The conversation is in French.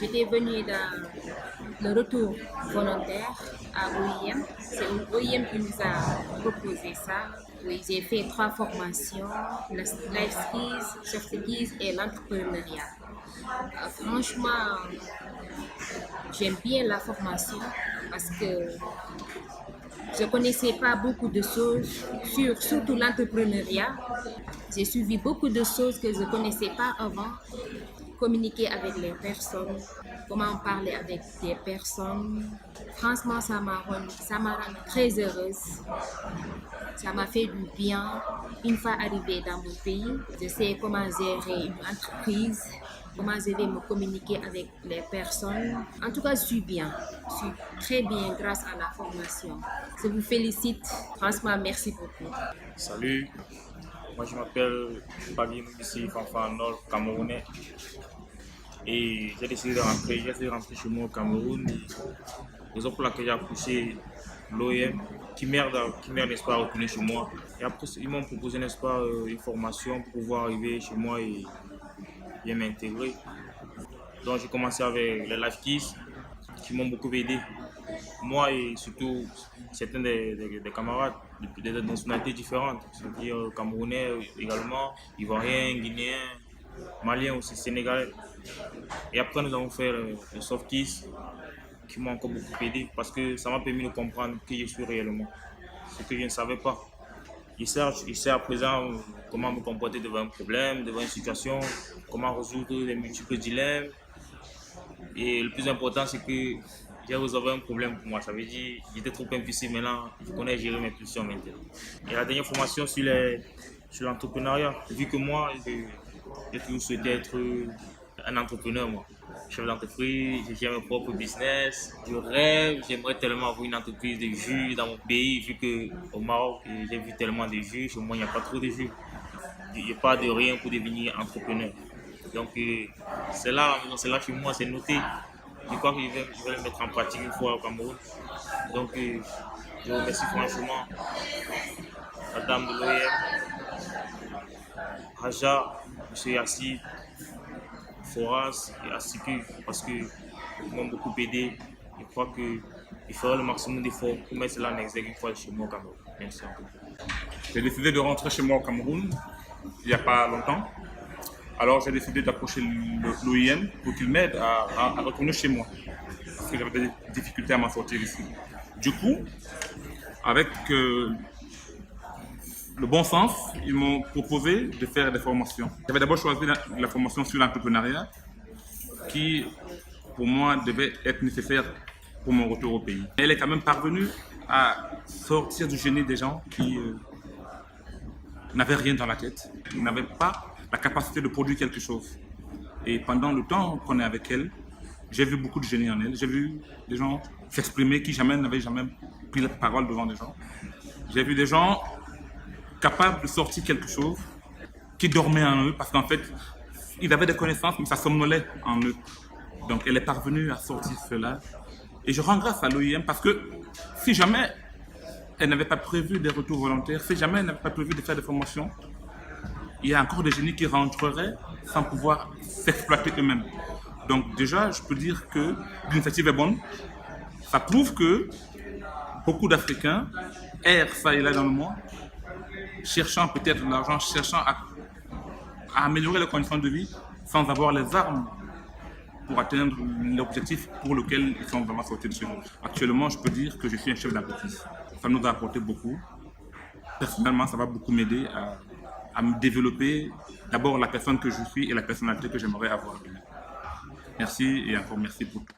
J'étais venue dans le retour volontaire à OIM. C'est OIM qui nous a proposé ça. Oui, j'ai fait 3 formations, la life skills, soft skills et l'entrepreneuriat. Franchement, j'aime bien la formation parce que je ne connaissais pas beaucoup de choses sur surtout l'entrepreneuriat. J'ai suivi beaucoup de choses que je ne connaissais pas avant. Communiquer avec les personnes, comment parler avec des personnes. Franchement, ça m'a rendu très heureuse. Ça m'a fait du bien. Une fois arrivée dans mon pays, je sais comment gérer une entreprise, comment je vais me communiquer avec les personnes. En tout cas, je suis bien. Je suis très bien grâce à la formation. Je vous félicite. Franchement, merci beaucoup. Salut, moi je m'appelle Bagui ici, Fanfan Nord, Camerounais. Et j'ai décidé de rentrer chez moi au Cameroun. Raison pour laquelle j'ai approché l'OIM, qui m'aide, n'est-ce pas, à retourner chez moi. Et après, ils m'ont proposé, n'est-ce pas, une formation pour pouvoir arriver chez moi et bien m'intégrer. Donc j'ai commencé avec les Life Keys qui m'ont beaucoup aidé. Moi et surtout certains des camarades de nationalités différentes, c'est-à-dire camerounais également, ivoiriens, guinéens, maliens aussi, sénégalais. Et après nous avons fait le soft keys qui m'ont encore beaucoup aidé parce que ça m'a permis de comprendre qui je suis réellement, ce que je ne savais pas. Je sais à présent comment me comporter devant un problème, devant une situation, comment résoudre les multiples dilemmes. Et le plus important, c'est que j'ai résolu un problème pour moi. Ça veut dire que j'étais trop impulsif maintenant, je connais gérer mes pulsions maintenant. Et la dernière formation sur l'entrepreneuriat, vu que moi, j'ai toujours souhaité être un entrepreneur, moi. Chef d'entreprise, j'ai mon propre business. Je rêve, j'aimerais tellement avoir une entreprise de jus dans mon pays, vu qu'au Maroc, j'ai vu tellement de jus. Chez moi, il n'y a pas trop de jus. Il n'y a pas de rien pour devenir entrepreneur. Donc, c'est là chez moi, c'est noté. Je crois que je vais le mettre en pratique une fois au Cameroun. Donc, je remercie franchement la dame de l'OIM, Raja, M. Yassi, Foras et Asiku, parce qu'ils m'ont beaucoup aidé. Je crois qu'il fera le maximum d'efforts pour mettre cela en exergue une fois chez moi au Cameroun. Merci encore. J'ai décidé de rentrer chez moi au Cameroun il n'y a pas longtemps. Alors j'ai décidé d'approcher l'OIM pour qu'il m'aide à retourner chez moi. Parce que j'avais des difficultés à m'en sortir ici. Du coup, avec le bon sens, ils m'ont proposé de faire des formations. J'avais d'abord choisi la formation sur l'entrepreneuriat qui, pour moi, devait être nécessaire pour mon retour au pays. Elle est quand même parvenue à sortir du génie des gens qui n'avaient rien dans la tête, qui n'avaient pas la capacité de produire quelque chose. Et pendant le temps qu'on est avec elle, j'ai vu beaucoup de génie en elle. J'ai vu des gens s'exprimer qui n'avaient jamais pris la parole devant des gens. J'ai vu des gens capables de sortir quelque chose qui dormait en eux parce qu'en fait, ils avaient des connaissances mais ça somnolait en eux. Donc elle est parvenue à sortir cela. Et je rends grâce à l'OIM parce que si jamais elle n'avait pas prévu des retours volontaires, si jamais elle n'avait pas prévu de faire des formations, il y a encore des génies qui rentreraient sans pouvoir s'exploiter eux-mêmes. Donc déjà, je peux dire que l'initiative est bonne. Ça prouve que beaucoup d'Africains errent ça et là dans le monde, cherchant peut-être de l'argent, cherchant à améliorer leurs conditions de vie sans avoir les armes pour atteindre l'objectif pour lequel ils sont vraiment sortis de chez nous. Actuellement, je peux dire que je suis un chef d'entreprise. Ça nous a apporté beaucoup. Personnellement, ça va beaucoup m'aider à me développer d'abord la personne que je suis et la personnalité que j'aimerais avoir. Merci et encore merci pour tout.